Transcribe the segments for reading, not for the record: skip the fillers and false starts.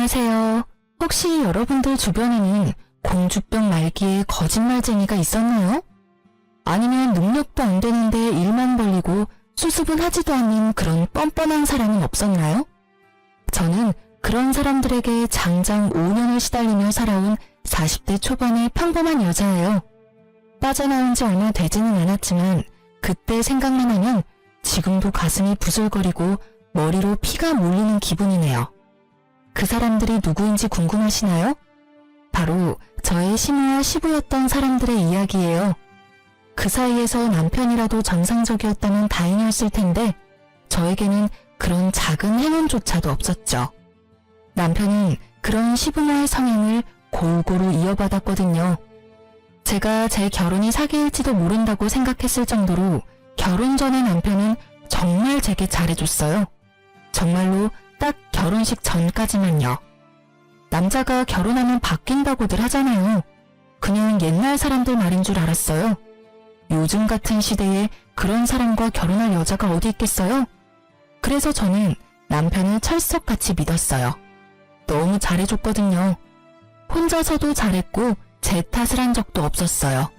안녕하세요. 혹시 여러분들 주변에는 공주병 말기에 거짓말쟁이가 있었나요? 아니면 능력도 안 되는데 일만 벌리고 수습은 하지도 않는 그런 뻔뻔한 사람은 없었나요? 저는 그런 사람들에게 장장 5년을 시달리며 살아온 40대 초반의 평범한 여자예요. 빠져나온 지 얼마 되지는 않았지만 그때 생각만 하면 지금도 가슴이 부슬거리고 머리로 피가 몰리는 기분이네요. 그 사람들이 누구인지 궁금하시나요? 바로 저의 시무와 시부였던 사람들의 이야기예요. 그 사이에서 남편이라도 정상적이었다면 다행이었을 텐데 저에게는 그런 작은 행운조차도 없었죠. 남편은 그런 시부모의 성향을 골고루 이어받았거든요. 제가 제 결혼이 사기일지도 모른다고 생각했을 정도로 결혼 전에 남편은 정말 제게 잘해줬어요. 정말로 딱 결혼식 전까지만요. 남자가 결혼하면 바뀐다고들 하잖아요. 그냥 옛날 사람들 말인 줄 알았어요. 요즘 같은 시대에 그런 사람과 결혼할 여자가 어디 있겠어요? 그래서 저는 남편을 철석같이 믿었어요. 너무 잘해줬거든요. 혼자서도 잘했고 제 탓을 한 적도 없었어요.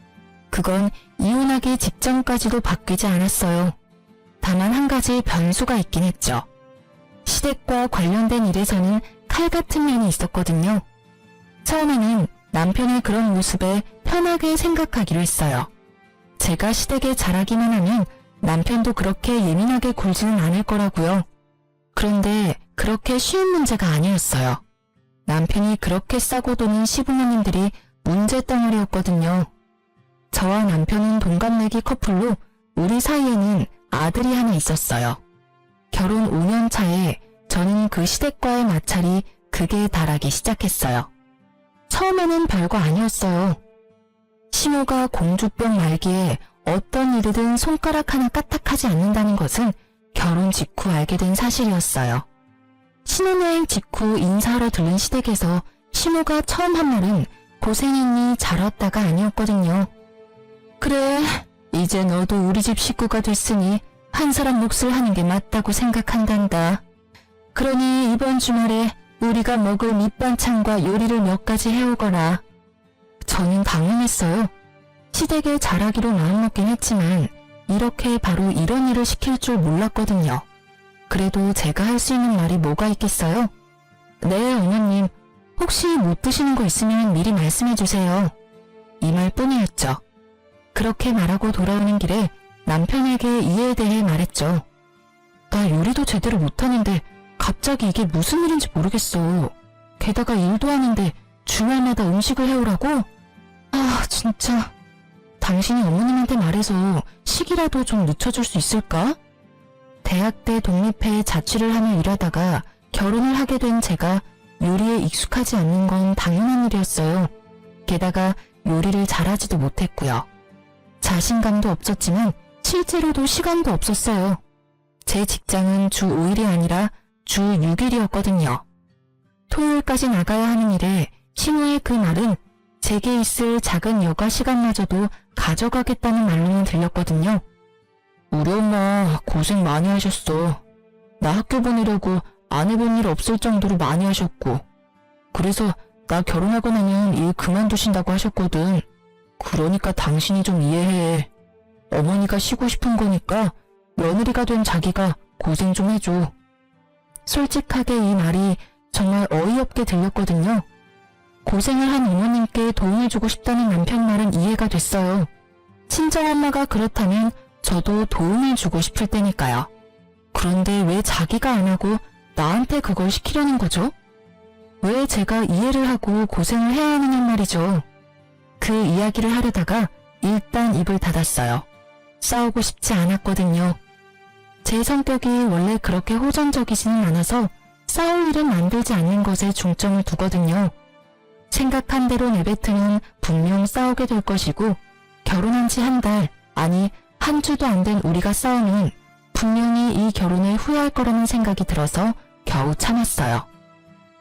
그건 이혼하기 직전까지도 바뀌지 않았어요. 다만 한 가지 변수가 있긴 했죠. 시댁과 관련된 일에서는 칼 같은 면이 있었거든요. 처음에는 남편의 그런 모습에 편하게 생각하기로 했어요. 제가 시댁에 잘하기만 하면 남편도 그렇게 예민하게 굴지는 않을 거라고요. 그런데 그렇게 쉬운 문제가 아니었어요. 남편이 그렇게 싸고 도는 시부모님들이 문제덩어리였거든요. 저와 남편은 동갑내기 커플로 우리 사이에는 아들이 하나 있었어요. 결혼 5년 차에 저는 그 시댁과의 마찰이 극에 달하기 시작했어요. 처음에는 별거 아니었어요. 시모가 공주병 말기에 어떤 일이든 손가락 하나 까딱하지 않는다는 것은 결혼 직후 알게 된 사실이었어요. 신혼여행 직후 인사하러 들른 시댁에서 시모가 처음 한 말은 고생했니 잘 왔다가 아니었거든요. 그래, 이제 너도 우리 집 식구가 됐으니 한 사람 몫을 하는 게 맞다고 생각한단다. 그러니 이번 주말에 우리가 먹을 밑반찬과 요리를 몇 가지 해오거라. 저는 당황했어요. 시댁에 잘하기로 마음먹긴 했지만 이렇게 바로 이런 일을 시킬 줄 몰랐거든요. 그래도 제가 할 수 있는 말이 뭐가 있겠어요? 네, 어머님. 혹시 못 드시는 거 있으면 미리 말씀해 주세요. 이 말뿐이었죠. 그렇게 말하고 돌아오는 길에 남편에게 이에 대해 말했죠. 나 요리도 제대로 못하는데 갑자기 이게 무슨 일인지 모르겠어. 게다가 일도 하는데 주말마다 음식을 해오라고? 아, 진짜. 당신이 어머님한테 말해서 식이라도 좀 늦춰줄 수 있을까? 대학 때 독립해 자취를 하며 일하다가 결혼을 하게 된 제가 요리에 익숙하지 않는 건 당연한 일이었어요. 게다가 요리를 잘하지도 못했고요. 자신감도 없었지만 실제로도 시간도 없었어요. 제 직장은 주 5일이 아니라 주 6일이었거든요. 토요일까지 나가야 하는 일에 시모의 그 말은 제게 있을 작은 여가 시간마저도 가져가겠다는 말로는 들렸거든요. 우리 엄마 고생 많이 하셨어. 나 학교 보내려고 안 해본 일 없을 정도로 많이 하셨고, 그래서 나 결혼하고 나면 일 그만두신다고 하셨거든. 그러니까 당신이 좀 이해해. 어머니가 쉬고 싶은 거니까 며느리가 된 자기가 고생 좀 해줘. 솔직하게 이 말이 정말 어이없게 들렸거든요. 고생을 한 어머님께 도움을 주고 싶다는 남편 말은 이해가 됐어요. 친정엄마가 그렇다면 저도 도움을 주고 싶을 때니까요. 그런데 왜 자기가 안 하고 나한테 그걸 시키려는 거죠? 왜 제가 이해를 하고 고생을 해야 하느냐 말이죠. 그 이야기를 하려다가 일단 입을 닫았어요. 싸우고 싶지 않았거든요. 제 성격이 원래 그렇게 호전적이지는 않아서 싸울 일은 만들지 않는 것에 중점을 두거든요. 생각한 대로 내뱉으면 분명 싸우게 될 것이고 결혼한 지 한 달, 아니 한 주도 안 된 우리가 싸우면 분명히 이 결혼을 후회할 거라는 생각이 들어서 겨우 참았어요.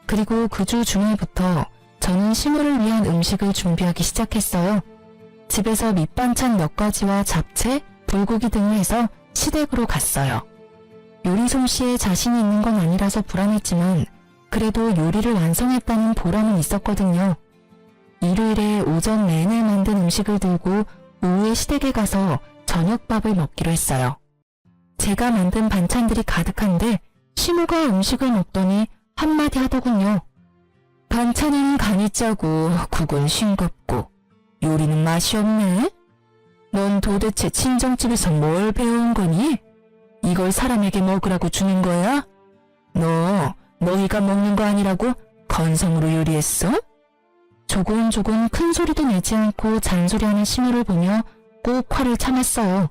그리고 그 주 주말부터 저는 시모를 위한 음식을 준비하기 시작했어요. 집에서 밑반찬 몇 가지와 잡채, 불고기 등을 해서 시댁으로 갔어요. 요리 솜씨에 자신이 있는 건 아니라서 불안했지만 그래도 요리를 완성했다는 보람은 있었거든요. 일요일에 오전 내내 만든 음식을 들고 오후에 시댁에 가서 저녁밥을 먹기로 했어요. 제가 만든 반찬들이 가득한데 시모가 음식을 먹더니 한마디 하더군요. 반찬은 간이 짜고 국은 싱겁고 요리는 맛이 없네? 넌 도대체 친정집에서 뭘 배운 거니? 이걸 사람에게 먹으라고 주는 거야? 너희가 먹는 거 아니라고 건성으로 요리했어? 조곤조곤 큰 소리도 내지 않고 잔소리하는 시모를 보며 꼭 화를 참았어요.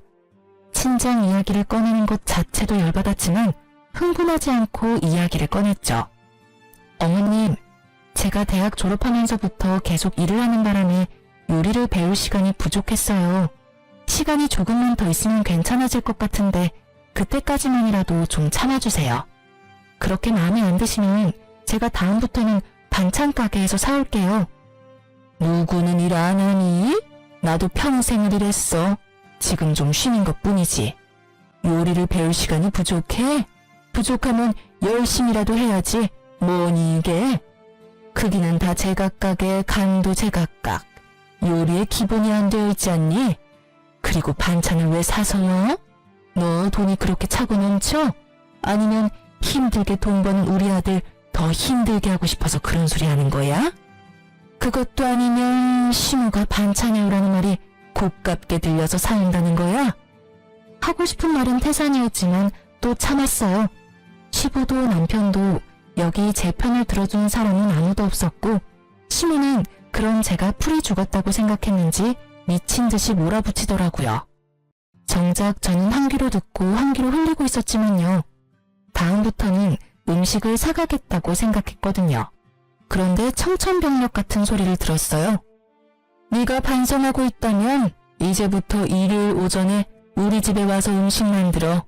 친정 이야기를 꺼내는 것 자체도 열받았지만 흥분하지 않고 이야기를 꺼냈죠. 어머님, 제가 대학 졸업하면서부터 계속 일을 하는 바람에 요리를 배울 시간이 부족했어요. 시간이 조금만 더 있으면 괜찮아질 것 같은데 그때까지만이라도 좀 참아주세요. 그렇게 마음에 안 드시면 제가 다음부터는 반찬 가게에서 사올게요. 누구는 일 안 하니? 나도 평생을 일했어. 지금 좀 쉬는 것뿐이지. 요리를 배울 시간이 부족해? 부족하면 열심히라도 해야지. 뭐니 이게? 크기는 다 제각각에 간도 제각각. 요리에 기본이 안 되어 있지 않니? 그리고 반찬을 왜 사서요? 너 돈이 그렇게 차고 넘쳐? 아니면 힘들게 돈 버는 우리 아들 더 힘들게 하고 싶어서 그런 소리 하는 거야? 그것도 아니면 시모가 반찬 해오라는 말이 곱깝게 들려서 사온다는 거야? 하고 싶은 말은 태산이었지만 또 참았어요. 시부도 남편도 여기 제 편을 들어주는 사람은 아무도 없었고 시모는 그럼 제가 풀이 죽었다고 생각했는지 미친 듯이 몰아붙이더라고요. 정작 저는 한 귀로 듣고 한 귀로 흘리고 있었지만요. 다음부터는 음식을 사가겠다고 생각했거든요. 그런데 청천벽력 같은 소리를 들었어요. 네가 반성하고 있다면 이제부터 일요일 오전에 우리 집에 와서 음식 만들어.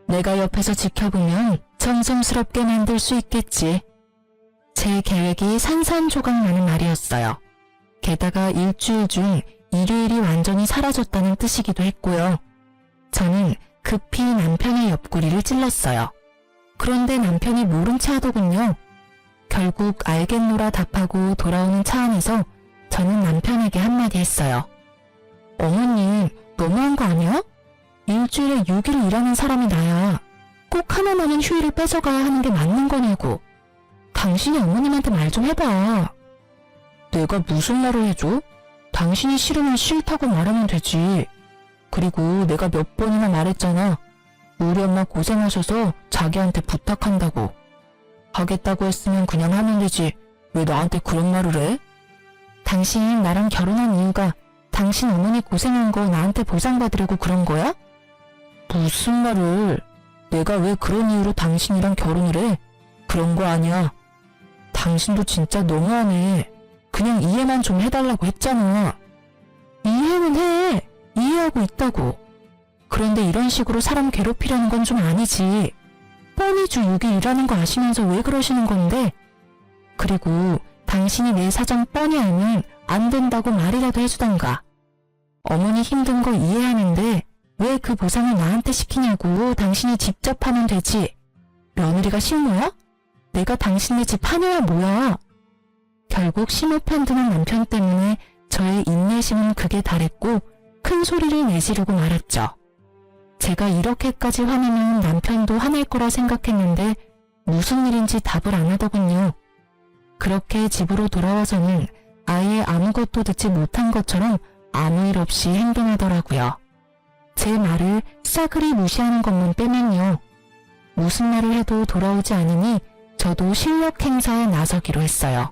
내가 옆에서 지켜보면 정성스럽게 만들 수 있겠지. 제 계획이 산산조각나는 날이었어요. 게다가 일주일 중 일요일이 완전히 사라졌다는 뜻이기도 했고요. 저는 급히 남편의 옆구리를 찔렀어요. 그런데 남편이 모른 체 하더군요. 결국 알겠노라 답하고 돌아오는 차 안에서 저는 남편에게 한마디 했어요. 어머님, 너무한 거 아니야? 일주일에 6일 일하는 사람이 나야. 꼭 하나만은 휴일을 뺏어가야 하는 게 맞는 거냐고. 당신이 어머님한테 말 좀 해봐. 내가 무슨 말을 해줘? 당신이 싫으면 싫다고 말하면 되지. 그리고 내가 몇 번이나 말했잖아. 우리 엄마 고생하셔서 자기한테 부탁한다고. 하겠다고 했으면 그냥 하면 되지. 왜 나한테 그런 말을 해? 당신 나랑 결혼한 이유가 당신 어머니 고생한 거 나한테 보상받으려고 그런 거야? 무슨 말을. 내가 왜 그런 이유로 당신이랑 결혼을 해? 그런 거 아니야. 당신도 진짜 너무하네. 그냥 이해만 좀 해달라고 했잖아. 이해는 해. 이해하고 있다고. 그런데 이런 식으로 사람 괴롭히려는 건 좀 아니지. 뻔히 주 6일 일하는 거 아시면서 왜 그러시는 건데? 그리고 당신이 내 사정 뻔히 알면 안 된다고 말이라도 해주던가. 어머니 힘든 거 이해하는데 왜 그 보상을 나한테 시키냐고. 당신이 직접 하면 되지. 며느리가 식모야? 내가 당신네 집 하녀야 뭐야. 결국 심호 편드는 남편 때문에 저의 인내심은 극에 달했고 큰 소리를 내지르고 말았죠. 제가 이렇게까지 화내면 남편도 화낼 거라 생각했는데 무슨 일인지 답을 안 하더군요. 그렇게 집으로 돌아와서는 아예 아무것도 듣지 못한 것처럼 아무 일 없이 행동하더라고요. 제 말을 싸그리 무시하는 것만 빼면요. 무슨 말을 해도 돌아오지 않으니 저도 실력 행사에 나서기로 했어요.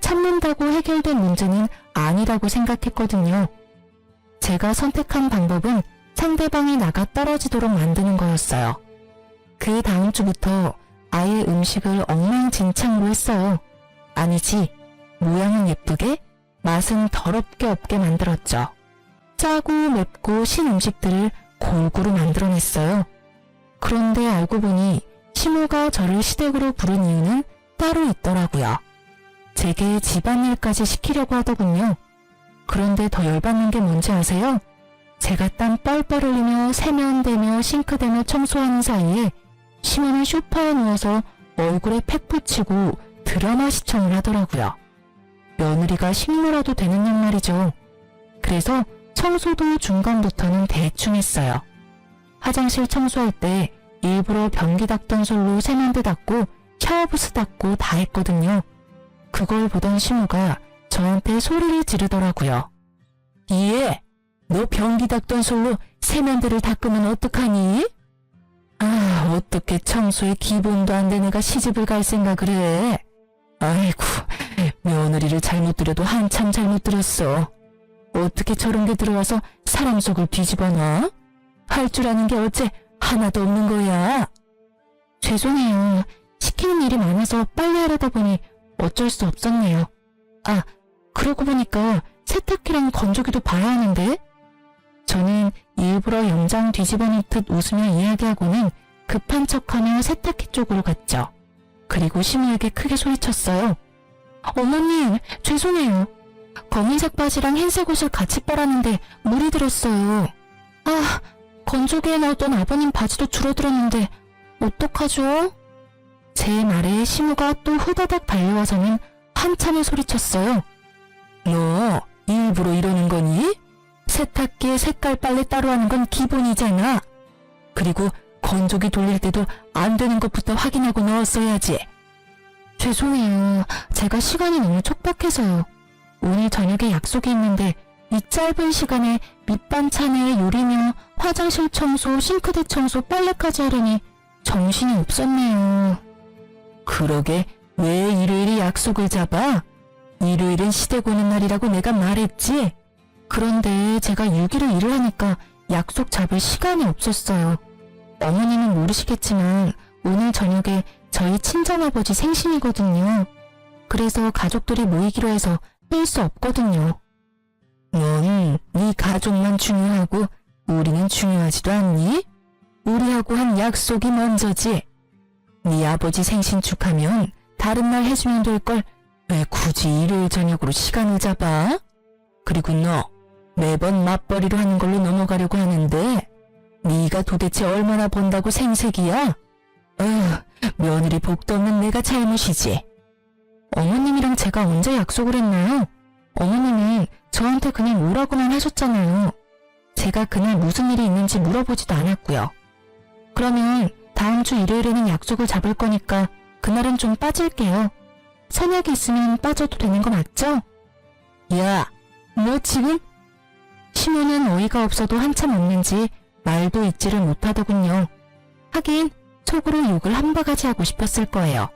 참는다고 해결된 문제는 아니라고 생각했거든요. 제가 선택한 방법은 상대방이 나가 떨어지도록 만드는 거였어요. 그 다음 주부터 아예 음식을 엉망진창으로 했어요. 아니지, 모양은 예쁘게, 맛은 더럽게 없게 만들었죠. 짜고 맵고 신 음식들을 골고루 만들어냈어요. 그런데 알고 보니 시모가 저를 시댁으로 부른 이유는 따로 있더라고요. 제게 집안일까지 시키려고 하더군요. 그런데 더 열받는 게 뭔지 아세요? 제가 땀 뻘뻘 흘리며 세면대며 싱크대며 청소하는 사이에 시모는 소파에 누워서 얼굴에 팩 붙이고 드라마 시청을 하더라고요. 며느리가 식모라도 되는 양 말이죠. 그래서 청소도 중간부터는 대충 했어요. 화장실 청소할 때 일부러 변기 닦던 솔로 세면대 닦고 샤워부스 닦고 다 했거든요. 그걸 보던 시모가 저한테 소리를 지르더라고요. 얘, 너 변기 닦던 솔로 세면대를 닦으면 어떡하니? 아, 어떻게 청소에 기본도 안 된 애가 시집을 갈 생각을 해? 아이고, 며느리를 잘못 들여도 한참 잘못 들였어. 어떻게 저런 게 들어와서 사람 속을 뒤집어 놔? 할 줄 아는 게 어째 하나도 없는 거야? 죄송해요. 시키는 일이 많아서 빨리 하려다 보니 어쩔 수 없었네요. 아, 그러고 보니까 세탁기랑 건조기도 봐야 하는데? 저는 일부러 염장 뒤집어 놓듯 웃으며 이야기하고는 급한 척하며 세탁기 쪽으로 갔죠. 그리고 시모에게 크게 소리쳤어요. 어머님, 죄송해요. 검은색 바지랑 흰색 옷을 같이 빨았는데 물이 들었어요. 아, 건조기에 넣었던 아버님 바지도 줄어들었는데 어떡하죠? 제 말에 시모가 또 후다닥 달려와서는 한참을 소리쳤어요. 너 일부러 이러는 거니? 세탁기에 색깔 빨래 따로 하는 건 기본이잖아. 그리고 건조기 돌릴 때도 안 되는 것부터 확인하고 넣었어야지. 죄송해요. 제가 시간이 너무 촉박해서요. 오늘 저녁에 약속이 있는데 이 짧은 시간에 밑반찬에 요리며 화장실 청소, 싱크대 청소, 빨래까지 하려니 정신이 없었네요. 그러게 왜 일요일에 약속을 잡아? 일요일은 시댁 오는 날이라고 내가 말했지? 그런데 제가 6일을 일을 하니까 약속 잡을 시간이 없었어요. 어머니는 모르시겠지만 오늘 저녁에 저희 친정아버지 생신이거든요. 그래서 가족들이 모이기로 해서 뺄 수 없거든요. 넌 네 가족만 중요하고 우리는 중요하지도 않니? 우리하고 한 약속이 먼저지. 네 아버지 생신 축하면 다른 날 해주면 될 걸 왜 굳이 일요일 저녁으로 시간을 잡아? 그리고 너 매번 맞벌이로 하는 걸로 넘어가려고 하는데 네가 도대체 얼마나 번다고 생색이야? 며느리 복도 없는 내가 잘못이지. 어머님이랑 제가 언제 약속을 했나요? 어머님은 저한테 그냥 오라고만 하셨잖아요. 제가 그날 무슨 일이 있는지 물어보지도 않았고요. 그러면 다음 주 일요일에는 약속을 잡을 거니까 그날은 좀 빠질게요. 선약이 있으면 빠져도 되는 거 맞죠? 야, 너 지금? 시모는 어이가 없어도 한참 없는지 말도 잊지를 못하더군요. 하긴 속으로 욕을 한 바가지 하고 싶었을 거예요.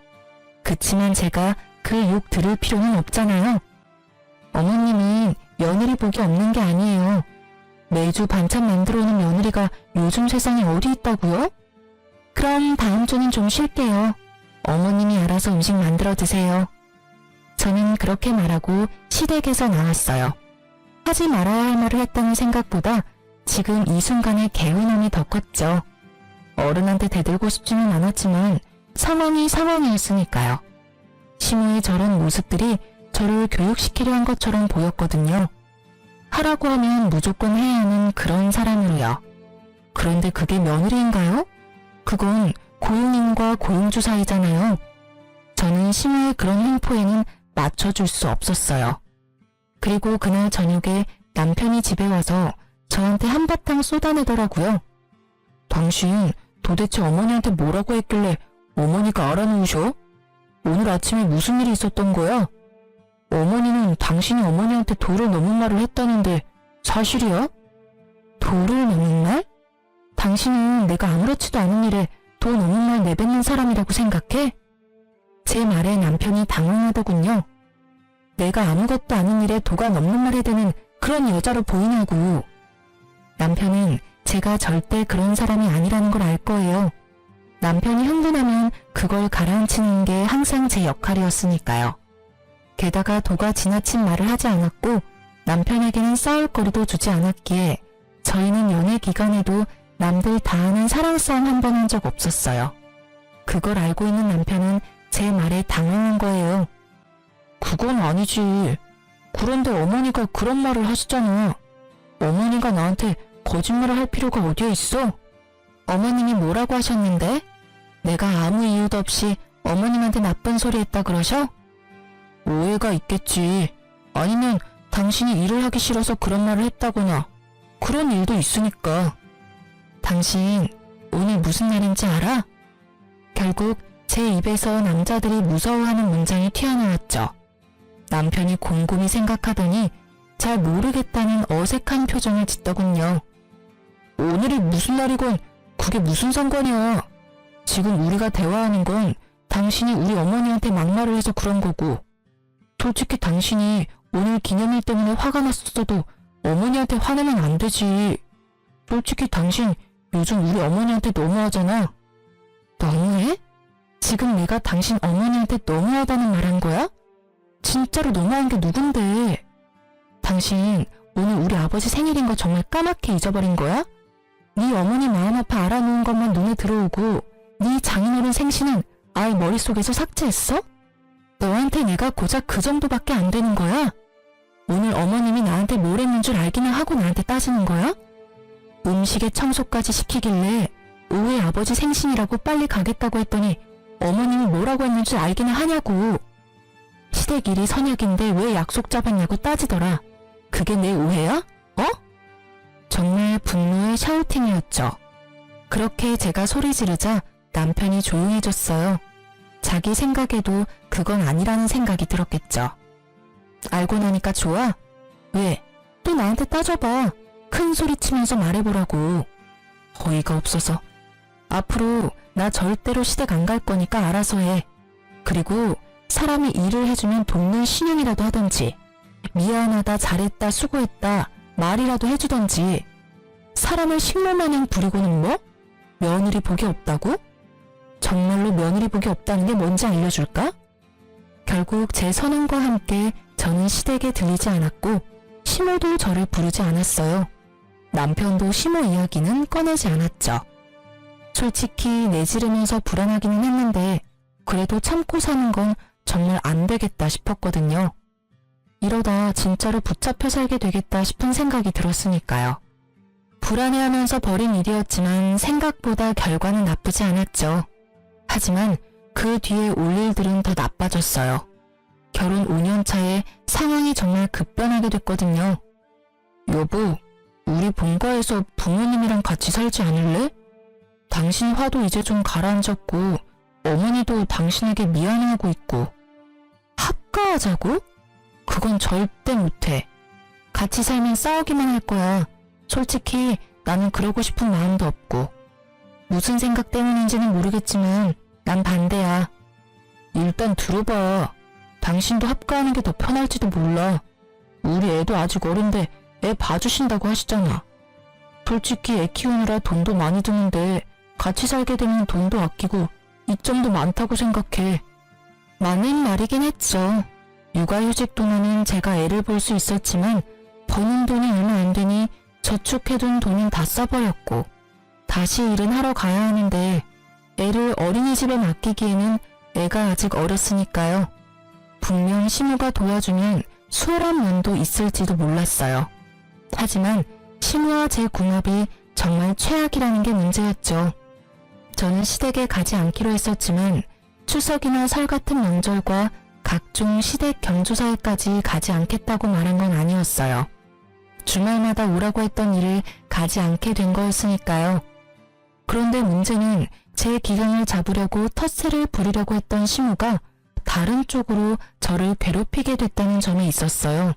그치만 제가 그 욕 들을 필요는 없잖아요. 어머님은 며느리 복이 없는 게 아니에요. 매주 반찬 만들어 오는 며느리가 요즘 세상에 어디 있다고요? 그럼 다음 주는 좀 쉴게요. 어머님이 알아서 음식 만들어 드세요. 저는 그렇게 말하고 시댁에서 나왔어요. 하지 말아야 할 말을 했다는 생각보다 지금 이 순간에 개운함이 더 컸죠. 어른한테 대들고 싶지는 않았지만 상황이 상황이었으니까요. 시모의 저런 모습들이 저를 교육시키려 한 것처럼 보였거든요. 하라고 하면 무조건 해야 하는 그런 사람으로요. 그런데 그게 며느리인가요? 그건 고용인과 고용주 사이잖아요. 저는 시모의 그런 횡포에는 맞춰줄 수 없었어요. 그리고 그날 저녁에 남편이 집에 와서 저한테 한바탕 쏟아내더라고요. 당신 도대체 어머니한테 뭐라고 했길래 어머니가 알아놓으셔? 오늘 아침에 무슨 일이 있었던 거야? 어머니는 당신이 어머니한테 도를 넘은 말을 했다는데 사실이야? 도를 넘은 말? 당신은 내가 아무렇지도 않은 일에 도 넘은 말 내뱉는 사람이라고 생각해? 제 말에 남편이 당황하더군요. 내가 아무것도 아닌 일에 도가 넘는 말에 드는 그런 여자로 보이냐고. 남편은 제가 절대 그런 사람이 아니라는 걸 알 거예요. 남편이 흥분하면 그걸 가라앉히는 게 항상 제 역할이었으니까요. 게다가 도가 지나친 말을 하지 않았고 남편에게는 싸울 거리도 주지 않았기에 저희는 연애 기간에도 남들 다 아는 사랑 싸움 한 번 한 적 없었어요. 그걸 알고 있는 남편은 제 말에 당황한 거예요. 그건 아니지. 그런데 어머니가 그런 말을 하시잖아. 어머니가 나한테 거짓말을 할 필요가 어디에 있어? 어머님이 뭐라고 하셨는데? 내가 아무 이유도 없이 어머님한테 나쁜 소리 했다 그러셔? 오해가 있겠지. 아니면 당신이 일을 하기 싫어서 그런 말을 했다거나 그런 일도 있으니까. 당신 오늘 무슨 날인지 알아? 결국 제 입에서 남자들이 무서워하는 문장이 튀어나왔죠. 남편이 곰곰이 생각하더니 잘 모르겠다는 어색한 표정을 짓더군요. 오늘이 무슨 날이건 그게 무슨 상관이야. 지금 우리가 대화하는 건 당신이 우리 어머니한테 막말을 해서 그런 거고, 솔직히 당신이 오늘 기념일 때문에 화가 났어도 어머니한테 화내면 안 되지. 솔직히 당신 요즘 우리 어머니한테 너무하잖아. 너무해? 지금 내가 당신 어머니한테 너무하다는 말 한 거야? 진짜로 너무한 게 누군데? 당신 오늘 우리 아버지 생일인 거 정말 까맣게 잊어버린 거야? 네 어머니 마음 아파 알아놓은 것만 눈에 들어오고 네 장인어른 생신은 아예 머릿속에서 삭제했어? 너한테 내가 고작 그 정도밖에 안 되는 거야? 오늘 어머님이 나한테 뭘 했는 줄 알기는 하고 나한테 따지는 거야? 음식에 청소까지 시키길래 오후에 아버지 생신이라고 빨리 가겠다고 했더니 어머님이 뭐라고 했는 줄 알기는 하냐고. 시댁 일이 선약인데 왜 약속 잡았냐고 따지더라. 그게 내 오해야? 어? 정말 분노의 샤우팅이었죠. 그렇게 제가 소리 지르자 남편이 조용해졌어요. 자기 생각에도 그건 아니라는 생각이 들었겠죠. 알고 나니까 좋아? 왜? 또 나한테 따져봐. 큰 소리 치면서 말해보라고. 어이가 없어서. 앞으로 나 절대로 시댁 안 갈 거니까 알아서 해. 그리고 사람이 일을 해주면 돕는 신용이라도 하던지, 미안하다, 잘했다, 수고했다 말이라도 해주던지. 사람을 식모마냥 부리고는 뭐? 며느리 복이 없다고? 정말로 며느리 복이 없다는 게 뭔지 알려줄까? 결국 제 선언과 함께 저는 시댁에 들리지 않았고 시모도 저를 부르지 않았어요. 남편도 시모 이야기는 꺼내지 않았죠. 솔직히 내지르면서 불안하기는 했는데 그래도 참고 사는 건 정말 안 되겠다 싶었거든요. 이러다 진짜로 붙잡혀 살게 되겠다 싶은 생각이 들었으니까요. 불안해하면서 벌인 일이었지만 생각보다 결과는 나쁘지 않았죠. 하지만 그 뒤에 올 일들은 더 나빠졌어요. 결혼 5년 차에 상황이 정말 급변하게 됐거든요. 여보, 우리 본가에서 부모님이랑 같이 살지 않을래? 당신 화도 이제 좀 가라앉았고 어머니도 당신에게 미안해하고 있고. 합가하자고? 그건 절대 못해. 같이 살면 싸우기만 할 거야. 솔직히 나는 그러고 싶은 마음도 없고. 무슨 생각 때문인지는 모르겠지만 난 반대야. 일단 들어봐. 당신도 합가하는 게 더 편할지도 몰라. 우리 애도 아직 어린데 애 봐주신다고 하시잖아. 솔직히 애 키우느라 돈도 많이 드는데 같이 살게 되면 돈도 아끼고 이점도 많다고 생각해. 맞는 말이긴 했죠. 육아휴직 동안은 제가 애를 볼 수 있었지만 버는 돈이 얼마 안 되니 저축해둔 돈은 다 써버렸고 다시 일은 하러 가야 하는데 애를 어린이집에 맡기기에는 애가 아직 어렸으니까요. 분명 시모가 도와주면 수월한 면도 있을지도 몰랐어요. 하지만 시모와 제 궁합이 정말 최악이라는 게 문제였죠. 저는 시댁에 가지 않기로 했었지만 추석이나 설 같은 명절과 각종 시댁 경조사에까지 가지 않겠다고 말한 건 아니었어요. 주말마다 오라고 했던 일을 가지 않게 된 거였으니까요. 그런데 문제는 제 기강을 잡으려고 텃세를 부리려고 했던 시모가 다른 쪽으로 저를 괴롭히게 됐다는 점이 있었어요.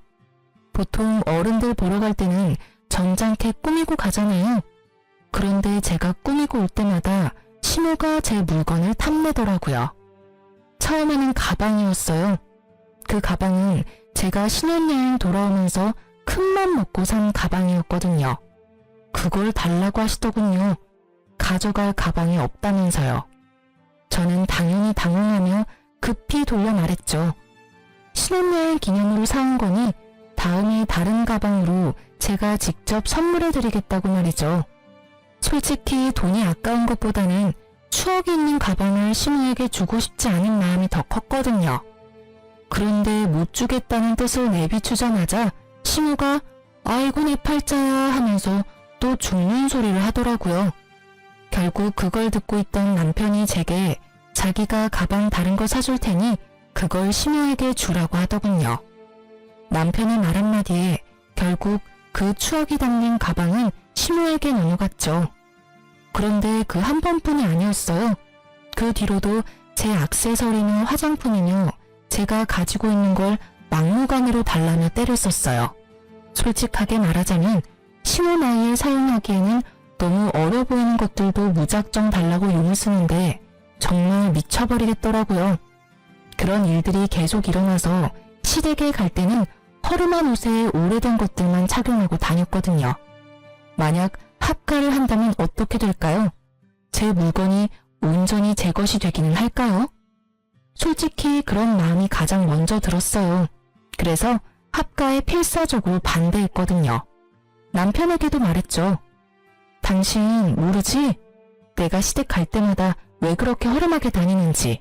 보통 어른들 보러 갈 때는 점잖게 꾸미고 가잖아요. 그런데 제가 꾸미고 올 때마다 시모가 제 물건을 탐내더라고요. 처음에는 가방이었어요. 그 가방은 제가 신혼여행 돌아오면서 큰맘 먹고 산 가방이었거든요. 그걸 달라고 하시더군요. 가져갈 가방이 없다면서요. 저는 당연히 당황하며 급히 돌려 말했죠. 신혼여행 기념으로 사온 거니 다음에 다른 가방으로 제가 직접 선물해드리겠다고 말이죠. 솔직히 돈이 아까운 것보다는 추억이 있는 가방을 시모에게 주고 싶지 않은 마음이 더 컸거든요. 그런데 못 주겠다는 뜻을 내비추자마자 시모가 아이고 내 팔자야 하면서 또 죽는 소리를 하더라고요. 결국 그걸 듣고 있던 남편이 제게 자기가 가방 다른 거 사줄 테니 그걸 시모에게 주라고 하더군요. 남편의 말 한마디에 결국 그 추억이 담긴 가방은 시모에게 넘어갔죠. 그런데 그 한 번뿐이 아니었어요. 그 뒤로도 제 액세서리며 화장품이며 제가 가지고 있는 걸 막무가내로 달라며 때를 썼어요. 솔직하게 말하자면 시모 나이에 사용하기에는 너무 어려 보이는 것들도 무작정 달라고 용을 쓰는데 정말 미쳐버리겠더라고요. 그런 일들이 계속 일어나서 시댁에 갈 때는 허름한 옷에 오래된 것들만 착용하고 다녔거든요. 만약 합가를 한다면 어떻게 될까요? 제 물건이 온전히 제 것이 되기는 할까요? 솔직히 그런 마음이 가장 먼저 들었어요. 그래서 합가에 필사적으로 반대했거든요. 남편에게도 말했죠. 당신 모르지? 내가 시댁 갈 때마다 왜 그렇게 허름하게 다니는지.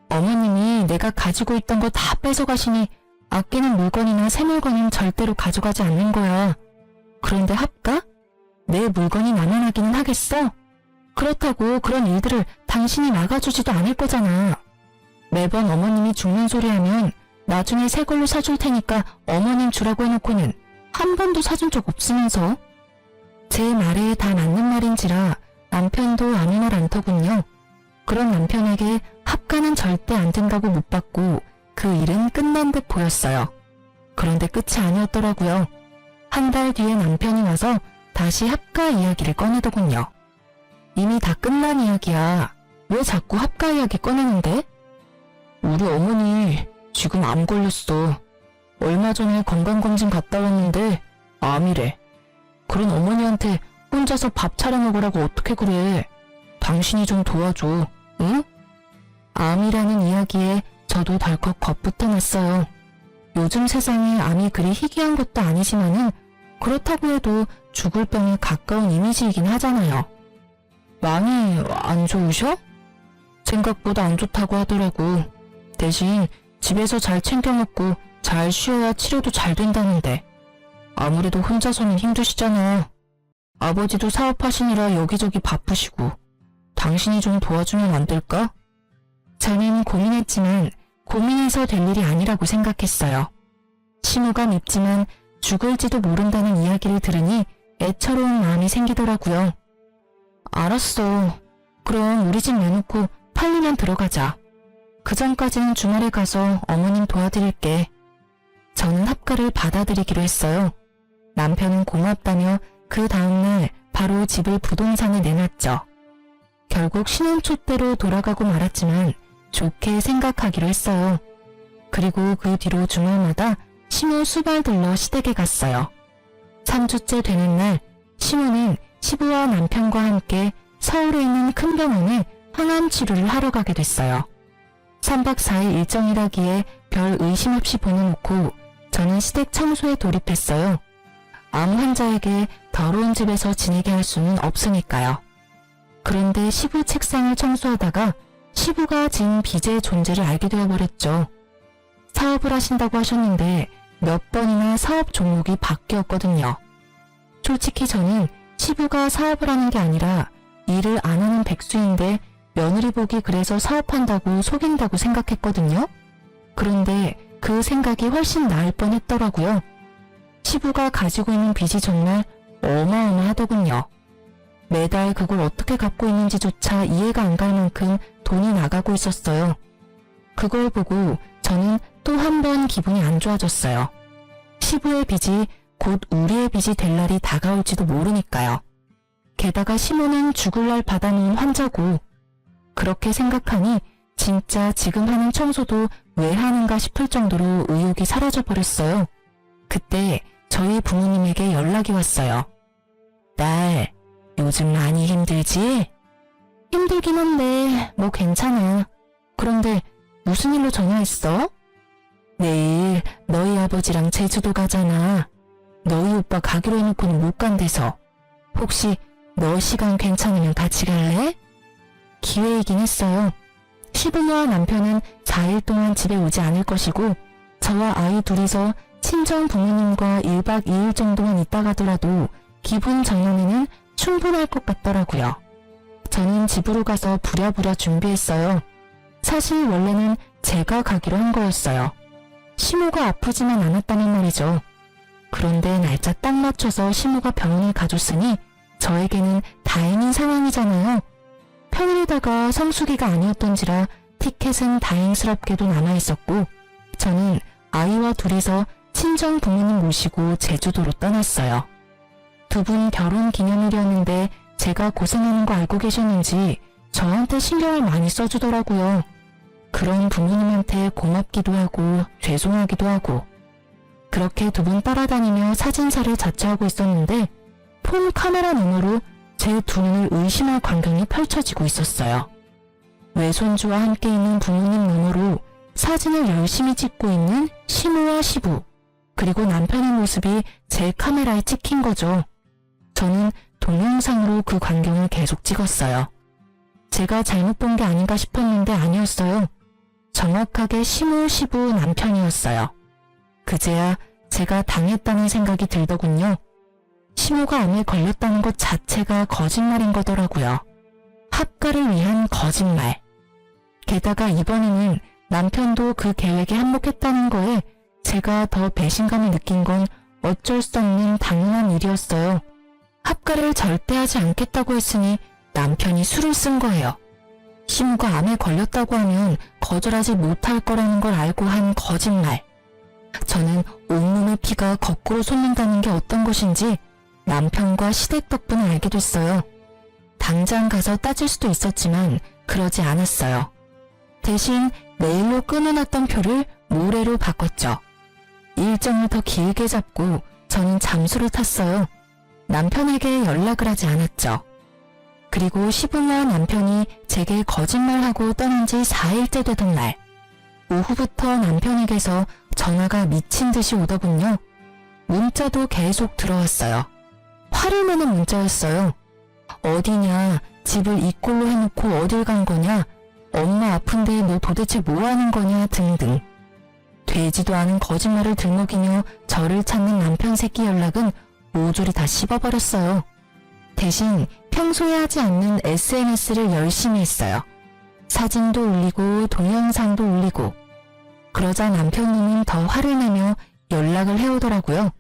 어머님이 내가 가지고 있던 거 다 뺏어가시니 아끼는 물건이나 새 물건은 절대로 가져가지 않는 거야. 그런데 합가? 내 물건이 남아나기는 하겠어? 그렇다고 그런 일들을 당신이 막아주지도 않을 거잖아. 매번 어머님이 죽는 소리 하면 나중에 새 걸로 사줄 테니까 어머님 주라고 해놓고는 한 번도 사준 적 없으면서. 제 말에 다 맞는 말인지라 남편도 아무 말 않더군요. 그런 남편에게 합가는 절대 안 된다고 못 받고 그 일은 끝난 듯 보였어요. 그런데 끝이 아니었더라고요. 한 달 뒤에 남편이 와서 다시 합가 이야기를 꺼내더군요. 이미 다 끝난 이야기야. 왜 자꾸 합가 이야기 꺼내는데? 우리 어머니 지금 암 걸렸어. 얼마 전에 건강검진 갔다 왔는데 암이래. 그런 어머니한테 혼자서 밥 차려 먹으라고 어떻게 그래. 당신이 좀 도와줘. 응? 암이라는 이야기에 저도 덜컥 겁부터 났어요. 요즘 세상에 암이 그리 희귀한 것도 아니지만은 그렇다고 해도 죽을 병에 가까운 이미지이긴 하잖아요. 많이 안 좋으셔? 생각보다 안 좋다고 하더라고. 대신 집에서 잘 챙겨 먹고 잘 쉬어야 치료도 잘 된다는데. 아무래도 혼자서는 힘드시잖아. 아버지도 사업하시느라 여기저기 바쁘시고. 당신이 좀 도와주면 안 될까? 저는 고민했지만 고민해서 될 일이 아니라고 생각했어요. 시모가 밉지만 죽을지도 모른다는 이야기를 들으니 애처로운 마음이 생기더라고요. 알았어. 그럼 우리 집 내놓고 팔리면 들어가자. 그 전까지는 주말에 가서 어머님 도와드릴게. 저는 합가를 받아들이기로 했어요. 남편은 고맙다며 그 다음날 바로 집을 부동산에 내놨죠. 결국 신혼초 때로 돌아가고 말았지만 좋게 생각하기로 했어요. 그리고 그 뒤로 주말마다 시모 수발들러 시댁에 갔어요. 3주째 되는 날 시모는 시부와 남편과 함께 서울에 있는 큰 병원에 항암 치료를 하러 가게 됐어요. 3박 4일 일정이라기에 별 의심 없이 보내놓고 저는 시댁 청소에 돌입했어요. 암 환자에게 더러운 집에서 지내게 할 수는 없으니까요. 그런데 시부 책상을 청소하다가 시부가 진 빚의 존재를 알게 되어버렸죠. 사업을 하신다고 하셨는데 몇 번이나 사업 종목이 바뀌었거든요. 솔직히 저는 시부가 사업을 하는 게 아니라 일을 안 하는 백수인데 며느리 복이 그래서 사업한다고 속인다고 생각했거든요. 그런데 그 생각이 훨씬 나을 뻔했더라고요. 시부가 가지고 있는 빚이 정말 어마어마하더군요. 매달 그걸 어떻게 갚고 있는지조차 이해가 안 갈 만큼 돈이 나가고 있었어요. 그걸 보고 저는 또 한 번 기분이 안 좋아졌어요. 시부의 빚이 곧 우리의 빚이 될 날이 다가올지도 모르니까요. 게다가 시모는 죽을 날 받아놓은 환자고. 그렇게 생각하니 진짜 지금 하는 청소도 왜 하는가 싶을 정도로 의욕이 사라져버렸어요. 그때 저희 부모님에게 연락이 왔어요. 딸, 요즘 많이 힘들지? 힘들긴 한데 뭐 괜찮아. 그런데 무슨 일로 전화했어? 내일 너희 아버지랑 제주도 가잖아. 너희 오빠 가기로 해놓고는 못 간대서. 혹시 너 시간 괜찮으면 같이 갈래? 기회이긴 했어요. 시부모와 남편은 4일 동안 집에 오지 않을 것이고 저와 아이 둘이서 친정 부모님과 1박 2일 정도만 있다 가더라도 기분 전환에는 충분할 것 같더라고요. 저는 집으로 가서 부랴부랴 준비했어요. 사실 원래는 제가 가기로 한 거였어요. 시모가 아프지만 않았다는 말이죠. 그런데 날짜 딱 맞춰서 시모가 병원에 가줬으니 저에게는 다행인 상황이잖아요. 평일에다가 성수기가 아니었던지라 티켓은 다행스럽게도 남아있었고 저는 아이와 둘이서 친정 부모님 모시고 제주도로 떠났어요. 두 분 결혼 기념일이었는데 제가 고생하는 거 알고 계셨는지 저한테 신경을 많이 써주더라고요. 그런 부모님한테 고맙기도 하고 죄송하기도 하고 그렇게 두 분 따라다니며 사진사를 자처하고 있었는데 폰 카메라 너머로 제 두 눈을 의심할 광경이 펼쳐지고 있었어요. 외손주와 함께 있는 부모님 너머로 사진을 열심히 찍고 있는 시모와 시부 그리고 남편의 모습이 제 카메라에 찍힌 거죠. 저는 동영상으로 그 광경을 계속 찍었어요. 제가 잘못 본 게 아닌가 싶었는데 아니었어요. 정확하게 시모 시부 남편이었어요. 그제야 제가 당했다는 생각이 들더군요. 시모가 암에 걸렸다는 것 자체가 거짓말인 거더라고요. 합가를 위한 거짓말. 게다가 이번에는 남편도 그 계획에 한몫했다는 거에 제가 더 배신감을 느낀 건 어쩔 수 없는 당연한 일이었어요. 합가를 절대 하지 않겠다고 했으니 남편이 술을 쓴 거예요. 시모가 암에 걸렸다고 하면 거절하지 못할 거라는 걸 알고 한 거짓말. 저는 온몸의 피가 거꾸로 솟는다는 게 어떤 것인지 남편과 시댁 덕분에 알게 됐어요. 당장 가서 따질 수도 있었지만 그러지 않았어요. 대신 내일로 끊어놨던 표를 모레로 바꿨죠. 일정을 더 길게 잡고 저는 잠수를 탔어요. 남편에게 연락을 하지 않았죠. 그리고 시부모와 남편이 제게 거짓말하고 떠난 지 4일째 되던 날 오후부터 남편에게서 전화가 미친 듯이 오더군요. 문자도 계속 들어왔어요. 화를 내는 문자였어요. 어디냐, 집을 이 꼴로 해놓고 어딜 간 거냐, 엄마 아픈데 너 도대체 뭐 하는 거냐 등등. 되지도 않은 거짓말을 들먹이며 저를 찾는 남편 새끼 연락은 모조리 다 씹어버렸어요. 대신 평소에 하지 않는 SNS를 열심히 했어요. 사진도 올리고 동영상도 올리고. 그러자 남편님은 더 화를 내며 연락을 해오더라고요.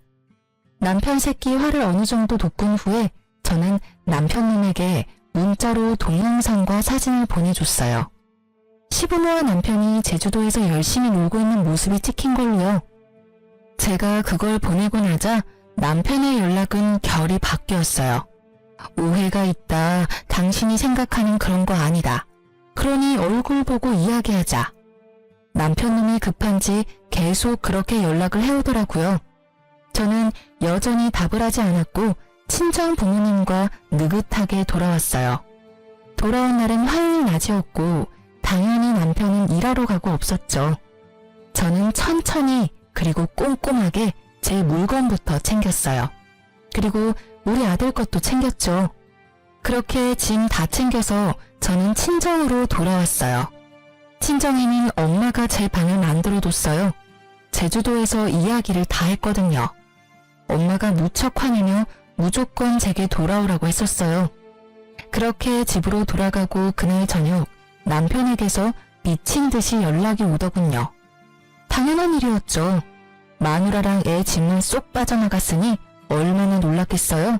남편 새끼 화를 어느 정도 돋군 후에 저는 남편님에게 문자로 동영상과 사진을 보내줬어요. 시부모와 남편이 제주도에서 열심히 놀고 있는 모습이 찍힌 걸로요. 제가 그걸 보내고 나자 남편의 연락은 결이 바뀌었어요. 오해가 있다. 당신이 생각하는 그런 거 아니다. 그러니 얼굴 보고 이야기하자. 남편님이 급한지 계속 그렇게 연락을 해오더라고요. 저는 여전히 답을 하지 않았고 친정 부모님과 느긋하게 돌아왔어요. 돌아온 날은 화요일 낮이었고 당연히 남편은 일하러 가고 없었죠. 저는 천천히 그리고 꼼꼼하게 제 물건부터 챙겼어요. 그리고 우리 아들 것도 챙겼죠. 그렇게 짐 다 챙겨서 저는 친정으로 돌아왔어요. 친정에는 엄마가 제 방을 만들어뒀어요. 제주도에서 이야기를 다 했거든요. 엄마가 무척 화내며 무조건 제게 돌아오라고 했었어요. 그렇게 집으로 돌아가고 그날 저녁 남편에게서 미친 듯이 연락이 오더군요. 당연한 일이었죠. 마누라랑 애 집만 쏙 빠져나갔으니 얼마나 놀랐겠어요.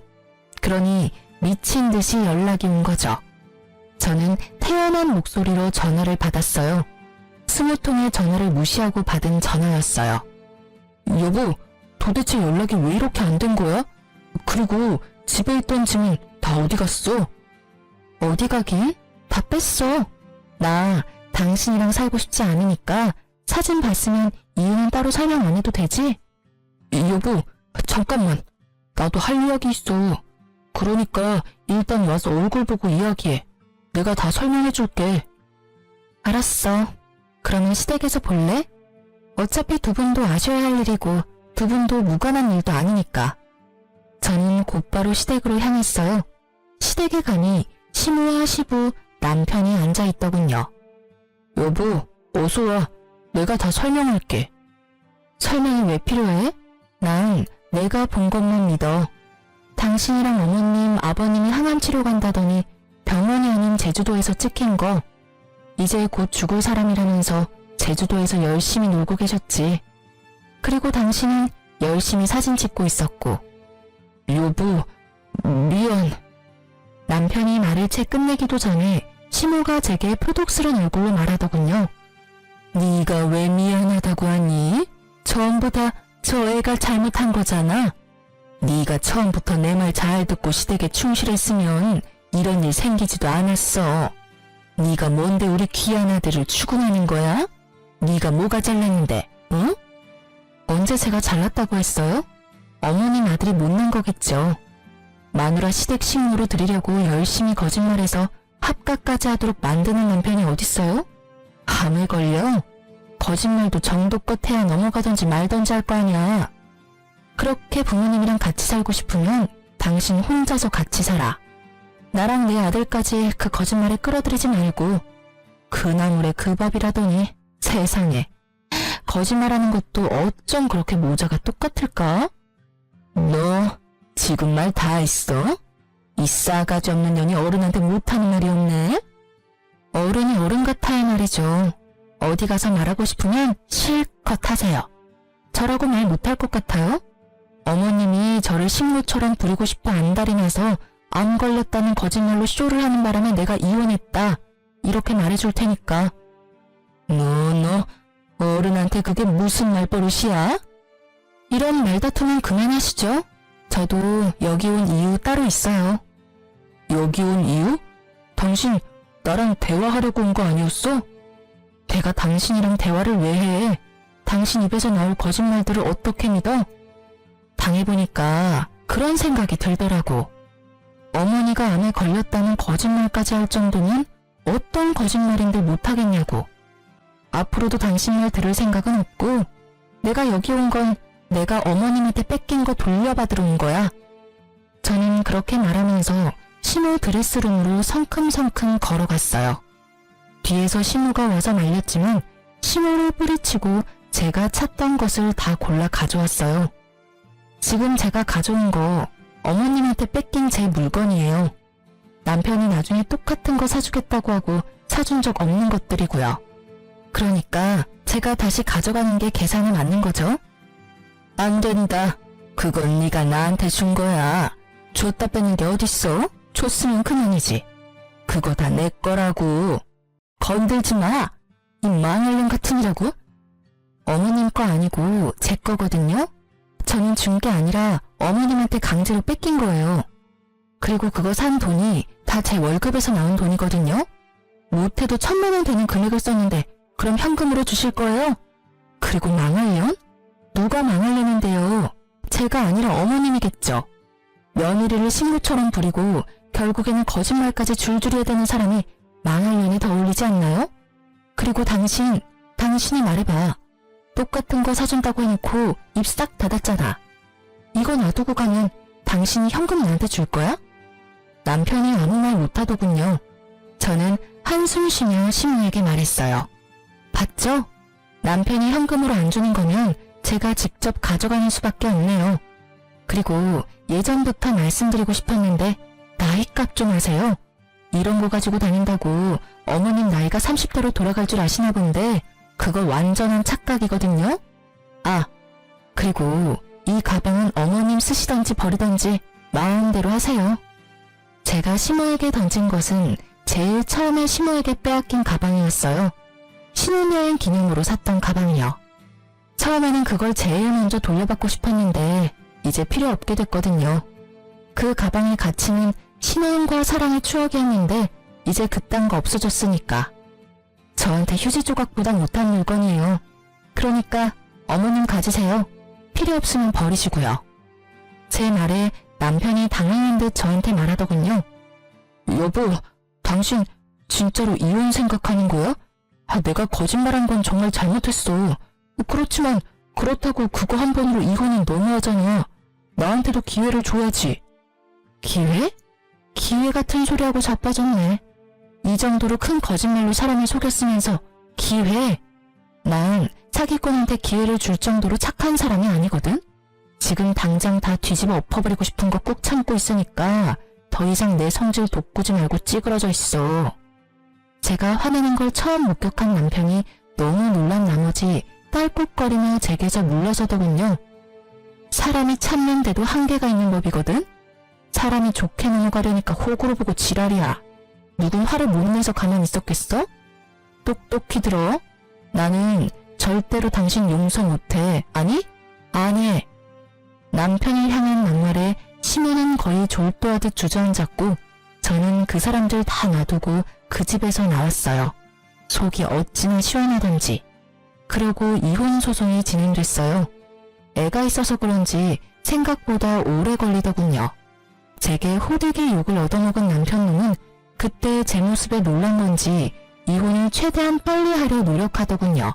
그러니 미친 듯이 연락이 온 거죠. 저는 태연한 목소리로 전화를 받았어요. 20통의 전화를 무시하고 받은 전화였어요. 여보, 도대체 연락이 왜 이렇게 안 된 거야? 그리고 집에 있던 짐은 다 어디 갔어? 어디 가긴? 다 뺐어. 나 당신이랑 살고 싶지 않으니까 사진 봤으면 이유는 따로 설명 안 해도 되지? 여보, 잠깐만. 나도 할 이야기 있어. 그러니까 일단 와서 얼굴 보고 이야기해. 내가 다 설명해줄게. 알았어. 그러면 시댁에서 볼래? 어차피 두 분도 아셔야 할 일이고 두 분도 무관한 일도 아니니까. 저는 곧바로 시댁으로 향했어요. 시댁에 가니 시모와 시부, 남편이 앉아있더군요. 여보, 어서 와. 내가 다 설명할게. 설명이 왜 필요해? 난 내가 본 것만 믿어. 당신이랑 어머님, 아버님이 항암 치료 간다더니 병원이 아닌 제주도에서 찍힌 거. 이제 곧 죽을 사람이라면서 제주도에서 열심히 놀고 계셨지. 그리고 당신은 열심히 사진 찍고 있었고. 여보, 미안. 남편이 말을 채 끝내기도 전에 시모가 제게 표독스런 얼굴로 말하더군요. 네가 왜 미안하다고 하니? 전부 다 저 애가 잘못한 거잖아. 네가 처음부터 내 말 잘 듣고 시댁에 충실했으면 이런 일 생기지도 않았어. 네가 뭔데 우리 귀한 아들을 추궁하는 거야? 네가 뭐가 잘났는데, 응? 언제 제가 잘났다고 했어요? 어머님 아들이 못난 거겠죠. 마누라 시댁 식모로 드리려고 열심히 거짓말해서 합가까지 하도록 만드는 남편이 어딨어요? 암에 걸려? 거짓말도 정도껏 해야 넘어가든지 말든지 할 거 아니야. 그렇게 부모님이랑 같이 살고 싶으면 당신 혼자서 같이 살아. 나랑 내 아들까지 그 거짓말에 끌어들이지 말고. 그 나물에 그 밥이라더니 세상에. 거짓말하는 것도 어쩜 그렇게 모자가 똑같을까? 너 지금 말 다 했어? 이 싸가지 없는 년이 어른한테 못하는 말이 없네? 어른이 어른 같아야 말이죠. 어디 가서 말하고 싶으면 실컷 하세요. 저라고 말 못할 것 같아요? 어머님이 저를 식모처럼 부리고 싶어 안달이 나서 암 걸렸다는 거짓말로 쇼를 하는 바람에 내가 이혼했다. 이렇게 말해줄 테니까. 너 어른한테 그게 무슨 말버릇이야? 이런 말다툼은 그만하시죠. 저도 여기 온 이유 따로 있어요. 여기 온 이유? 당신 나랑 대화하려고 온 거 아니었어? 내가 당신이랑 대화를 왜 해? 당신 입에서 나올 거짓말들을 어떻게 믿어? 당해보니까 그런 생각이 들더라고. 어머니가 암에 걸렸다는 거짓말까지 할 정도면 어떤 거짓말인들 못하겠냐고. 앞으로도 당신 말 들을 생각은 없고 내가 여기 온 건 내가 어머님한테 뺏긴 거 돌려받으러 온 거야. 저는 그렇게 말하면서 시모 드레스룸으로 성큼성큼 걸어갔어요. 뒤에서 시모가 와서 말렸지만 시모를 뿌리치고 제가 찾던 것을 다 골라 가져왔어요. 지금 제가 가져온 거 어머님한테 뺏긴 제 물건이에요. 남편이 나중에 똑같은 거 사주겠다고 하고 사준 적 없는 것들이고요. 그러니까 제가 다시 가져가는 게 계산에 맞는 거죠? 안 된다. 그건 네가 나한테 준 거야. 줬다 뺏는 게 어딨어? 줬으면 그만이지. 그거 다 내 거라고. 건들지 마. 이 망할년 같으니라고. 어머님 거 아니고 제 거거든요. 저는 준 게 아니라 어머님한테 강제로 뺏긴 거예요. 그리고 그거 산 돈이 다 제 월급에서 나온 돈이거든요. 못해도 1,000만 원 되는 금액을 썼는데 그럼 현금으로 주실 거예요? 그리고 망할년? 누가 망할려는데요? 제가 아니라 어머님이겠죠. 며느리를 식모처럼 부리고 결국에는 거짓말까지 줄줄이 해대는 사람이 망할년에 더 어울리지 않나요? 그리고 당신이 말해봐. 똑같은 거 사준다고 해놓고 입 싹 닫았잖아. 이거 놔두고 가면 당신이 현금 나한테 줄 거야? 남편이 아무 말 못하더군요. 저는 한숨 쉬며 시모에게 말했어요. 봤죠? 남편이 현금으로 안 주는 거면 제가 직접 가져가는 수밖에 없네요. 그리고 예전부터 말씀드리고 싶었는데 나이값 좀 하세요. 이런 거 가지고 다닌다고 어머님 나이가 30대로 돌아갈 줄 아시나 본데 그거 완전한 착각이거든요. 아, 그리고 이 가방은 어머님 쓰시던지 버리던지 마음대로 하세요. 제가 시모에게 던진 것은 제일 처음에 시모에게 빼앗긴 가방이었어요. 신혼여행 기념으로 샀던 가방이요. 처음에는 그걸 제일 먼저 돌려받고 싶었는데 이제 필요 없게 됐거든요. 그 가방의 가치는 신혼과 사랑의 추억이었는데 이제 그딴 거 없어졌으니까. 저한테 휴지 조각보다 못한 물건이에요. 그러니까 어머님 가지세요. 필요 없으면 버리시고요. 제 말에 남편이 당황한 듯 저한테 말하더군요. 여보, 당신 진짜로 이혼 생각하는 거야? 내가 거짓말한 건 정말 잘못했어. 그렇지만 그렇다고 그거 한 번으로 이혼은 너무하잖아. 나한테도 기회를 줘야지. 기회? 기회 같은 소리하고 자빠졌네. 이 정도로 큰 거짓말로 사람을 속였으면서 기회? 난 사기꾼한테 기회를 줄 정도로 착한 사람이 아니거든? 지금 당장 다 뒤집어 엎어버리고 싶은 거 꾹 참고 있으니까 더 이상 내 성질 돋구지 말고 찌그러져 있어. 제가 화내는 걸 처음 목격한 남편이 너무 놀란 나머지 딸꾹거리며 제게서 물러서더군요. 사람이 참는데도 한계가 있는 법이거든? 사람이 좋게 넘어가려니까 호구로 보고 지랄이야. 누군 화를 못 내서 가만히 있었겠어? 똑똑히 들어. 나는 절대로 당신 용서 못해. 아니? 안 해. 남편을 향한 막말에 시모는 거의 졸도하듯 주저앉았고 저는 그 사람들 다 놔두고 그 집에서 나왔어요. 속이 어찌나 시원하던지. 그러고 이혼 소송이 진행됐어요. 애가 있어서 그런지 생각보다 오래 걸리더군요. 제게 호되게 욕을 얻어먹은 남편놈은 그때 제 모습에 놀란 건지 이혼을 최대한 빨리 하려 노력하더군요.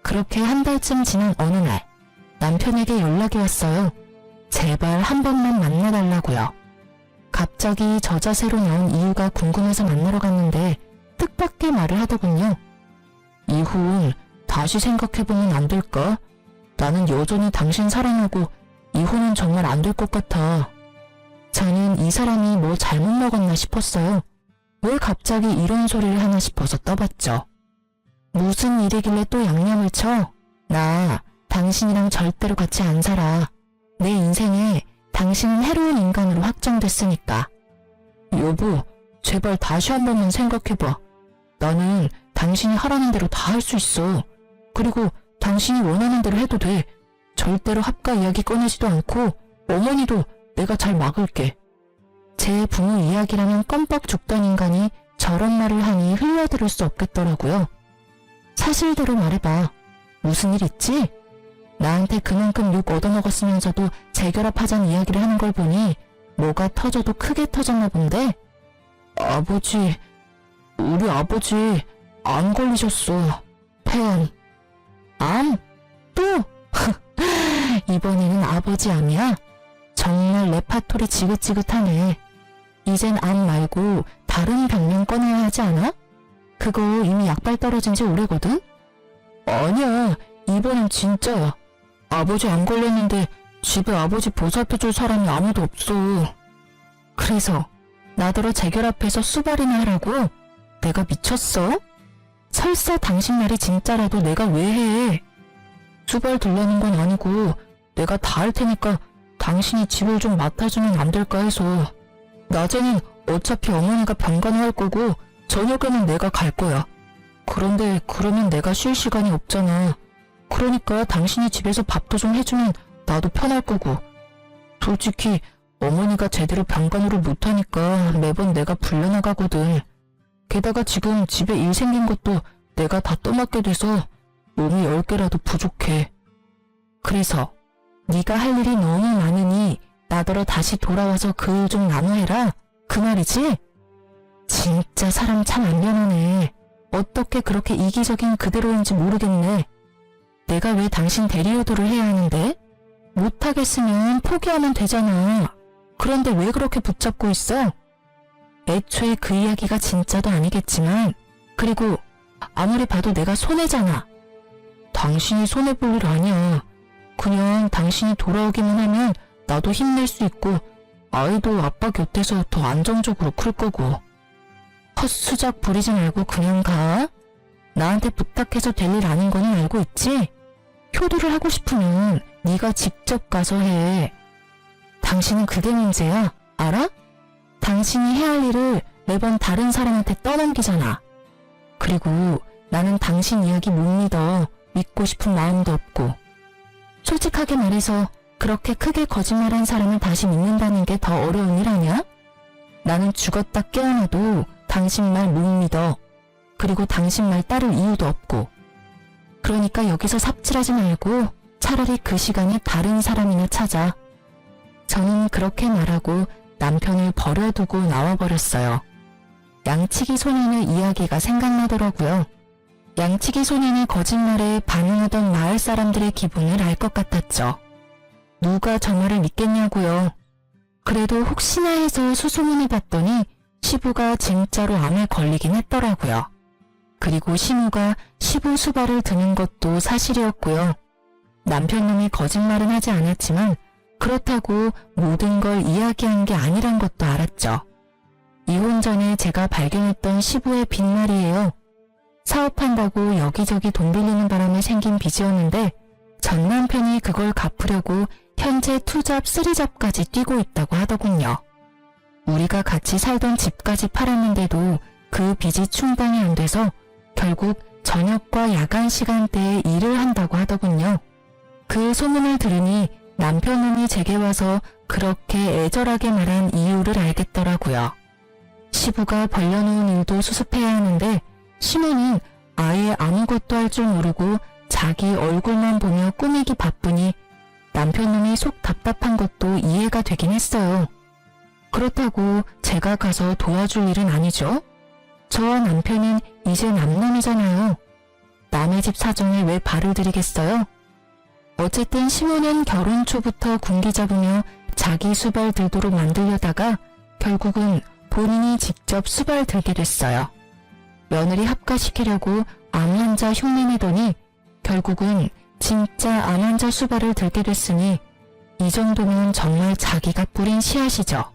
그렇게 한 달쯤 지난 어느 날 남편에게 연락이 왔어요. 제발 한 번만 만나달라고요. 갑자기 저 자세로 나온 이유가 궁금해서 만나러 갔는데 뜻밖의 말을 하더군요. 이혼 다시 생각해보면 안 될까? 나는 여전히 당신 사랑하고 이혼은 정말 안 될 것 같아. 저는 이 사람이 뭐 잘못 먹었나 싶었어요. 왜 갑자기 이런 소리를 하나 싶어서 떠봤죠. 무슨 일이길래 또 양념을 쳐? 나 당신이랑 절대로 같이 안 살아. 내 인생에 당신은 해로운 인간으로 확정됐으니까. 여보, 제발 다시 한 번만 생각해봐. 나는 당신이 하라는 대로 다 할 수 있어. 그리고 당신이 원하는 대로 해도 돼. 절대로 합가 이야기 꺼내지도 않고 어머니도 내가 잘 막을게. 제 부모 이야기라면 껌뻑 죽던 인간이 저런 말을 하니 흘려들을 수 없겠더라고요. 사실대로 말해봐. 무슨 일 있지? 나한테 그만큼 욕 얻어먹었으면서도 재결합하자는 이야기를 하는 걸 보니 뭐가 터져도 크게 터졌나 본데? 아버지, 우리 아버지 암 걸리셨어. 폐암. 암? 또? 이번에는 아버지 암이야? 정말 레파토리 지긋지긋하네. 이젠 암 말고 다른 병명 꺼내야 하지 않아? 그거 이미 약발 떨어진 지 오래거든? 아니야, 이번엔 진짜야. 아버지 안 걸렸는데 집에 아버지 보살펴줄 사람이 아무도 없어. 그래서 나더러 재결합해서 수발이나 하라고? 내가 미쳤어? 설사 당신 말이 진짜라도 내가 왜 해? 수발 둘러는 건 아니고 내가 다 할 테니까 당신이 집을 좀 맡아주면 안 될까 해서. 낮에는 어차피 어머니가 병간호 할 거고 저녁에는 내가 갈 거야. 그런데 그러면 내가 쉴 시간이 없잖아. 그러니까 당신이 집에서 밥도 좀 해주면 나도 편할 거고. 솔직히 어머니가 제대로 병간호를 못하니까 매번 내가 불려나가거든. 게다가 지금 집에 일 생긴 것도 내가 다 떠맡게 돼서 몸이 10개라도 부족해. 그래서 네가 할 일이 너무 많으니 나더러 다시 돌아와서 그 일 좀 나눠 해라. 그 말이지? 진짜 사람 참 안 변하네. 어떻게 그렇게 이기적인 그대로인지 모르겠네. 내가 왜 당신 대리효도를 해야 하는데? 못하겠으면 포기하면 되잖아. 그런데 왜 그렇게 붙잡고 있어? 애초에 그 이야기가 진짜도 아니겠지만, 그리고 아무리 봐도 내가 손해잖아. 당신이 손해볼 일 아니야. 그냥 당신이 돌아오기만 하면 나도 힘낼 수 있고 아이도 아빠 곁에서 더 안정적으로 클 거고. 헛수작 부리지 말고 그냥 가. 나한테 부탁해서 될 일 아닌 거는 알고 있지? 효도를 하고 싶으면 네가 직접 가서 해. 당신은 그게 문제야. 알아? 당신이 해야 할 일을 매번 다른 사람한테 떠넘기잖아. 그리고 나는 당신 이야기 못 믿어. 믿고 싶은 마음도 없고. 솔직하게 말해서 그렇게 크게 거짓말한 사람을 다시 믿는다는 게 더 어려운 일 아니야? 나는 죽었다 깨어나도 당신 말 못 믿어. 그리고 당신 말 따를 이유도 없고. 그러니까 여기서 삽질하지 말고 차라리 그 시간에 다른 사람이나 찾아. 저는 그렇게 말하고 남편을 버려두고 나와버렸어요. 양치기 소년의 이야기가 생각나더라고요. 양치기 소년의 거짓말에 반응하던 마을 사람들의 기분을 알 것 같았죠. 누가 저 말을 믿겠냐고요. 그래도 혹시나 해서 수소문을 봤더니 시부가 진짜로 암에 걸리긴 했더라고요. 그리고 시무가 시부 수발을 드는 것도 사실이었고요. 남편놈이 거짓말은 하지 않았지만 그렇다고 모든 걸 이야기한 게 아니란 것도 알았죠. 이혼 전에 제가 발견했던 시부의 빚말이에요. 사업한다고 여기저기 돈 빌리는 바람에 생긴 빚이었는데 전 남편이 그걸 갚으려고 현재 2잡, 3잡까지 뛰고 있다고 하더군요. 우리가 같이 살던 집까지 팔았는데도 그 빚이 충당이 안 돼서 결국 저녁과 야간 시간대에 일을 한다고 하더군요. 그 소문을 들으니 남편놈이 제게 와서 그렇게 애절하게 말한 이유를 알겠더라고요. 시부가 벌려놓은 일도 수습해야 하는데 시모는 아예 아무것도 할 줄 모르고 자기 얼굴만 보며 꾸미기 바쁘니 남편놈이 속 답답한 것도 이해가 되긴 했어요. 그렇다고 제가 가서 도와줄 일은 아니죠. 저와 남편은 이제 남남이잖아요. 남의 집 사정에 왜 발을 들이겠어요? 어쨌든 시모는 결혼 초부터 군기 잡으며 자기 수발 들도록 만들려다가 결국은 본인이 직접 수발 들게 됐어요. 며느리 합가시키려고 암 환자 흉내내더니 결국은 진짜 암 환자 수발을 들게 됐으니 이 정도면 정말 자기가 뿌린 씨앗이죠.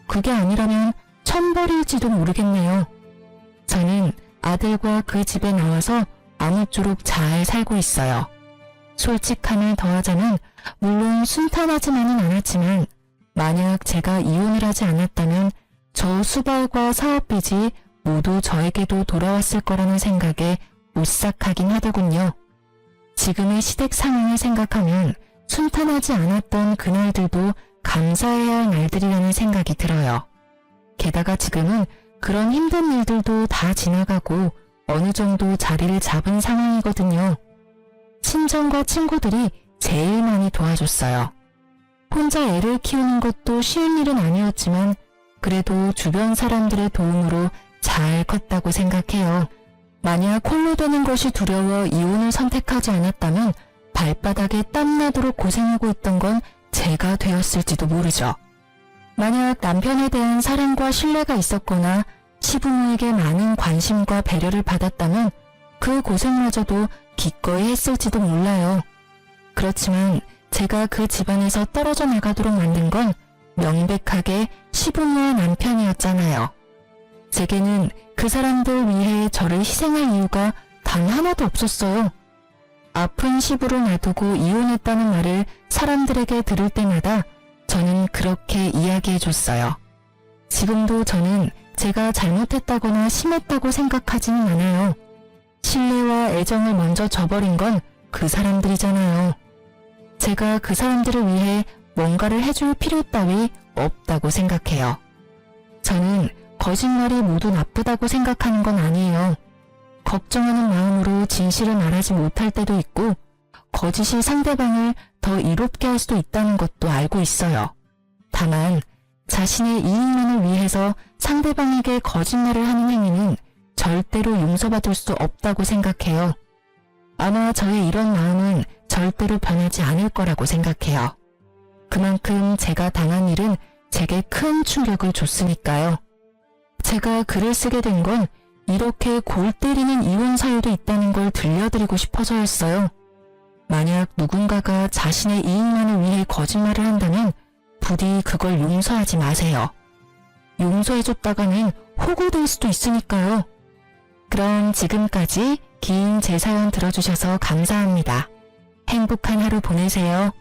그게 아니라면 천벌일지도 모르겠네요. 저는 아들과 그 집에 나와서 아무쪼록 잘 살고 있어요. 솔직함을 더하자면 물론 순탄하지만은 않았지만 만약 제가 이혼을 하지 않았다면 저 수발과 사업빚이 모두 저에게도 돌아왔을 거라는 생각에 오싹하긴 하더군요. 지금의 시댁 상황을 생각하면 순탄하지 않았던 그날들도 감사해야 할 날들이라는 생각이 들어요. 게다가 지금은 그런 힘든 일들도 다 지나가고 어느 정도 자리를 잡은 상황이거든요. 친정과 친구들이 제일 많이 도와줬어요. 혼자 애를 키우는 것도 쉬운 일은 아니었지만 그래도 주변 사람들의 도움으로 잘 컸다고 생각해요. 만약 홀로 되는 것이 두려워 이혼을 선택하지 않았다면 발바닥에 땀나도록 고생하고 있던 건 제가 되었을지도 모르죠. 만약 남편에 대한 사랑과 신뢰가 있었거나 시부모에게 많은 관심과 배려를 받았다면 그 고생마저도 기꺼이 했을지도 몰라요. 그렇지만 제가 그 집안에서 떨어져 나가도록 만든 건 명백하게 시부모와 남편이었잖아요. 제게는 그 사람들 위해 저를 희생할 이유가 단 하나도 없었어요. 아픈 시부를 놔두고 이혼했다는 말을 사람들에게 들을 때마다 저는 그렇게 이야기해줬어요. 지금도 저는 제가 잘못했다거나 심했다고 생각하지는 않아요. 신뢰와 애정을 먼저 저버린 건 그 사람들이잖아요. 제가 그 사람들을 위해 뭔가를 해줄 필요 따위 없다고 생각해요. 저는 거짓말이 모두 나쁘다고 생각하는 건 아니에요. 걱정하는 마음으로 진실을 말하지 못할 때도 있고 거짓이 상대방을 더 이롭게 할 수도 있다는 것도 알고 있어요. 다만 자신의 이익만을 위해서 상대방에게 거짓말을 하는 행위는 절대로 용서받을 수 없다고 생각해요. 아마 저의 이런 마음은 절대로 변하지 않을 거라고 생각해요. 그만큼 제가 당한 일은 제게 큰 충격을 줬으니까요. 제가 글을 쓰게 된 건 이렇게 골 때리는 이혼 사유도 있다는 걸 들려드리고 싶어서였어요. 만약 누군가가 자신의 이익만을 위해 거짓말을 한다면 부디 그걸 용서하지 마세요. 용서해줬다가는 호구될 수도 있으니까요. 그럼 지금까지 긴 제 사연 들어주셔서 감사합니다. 행복한 하루 보내세요.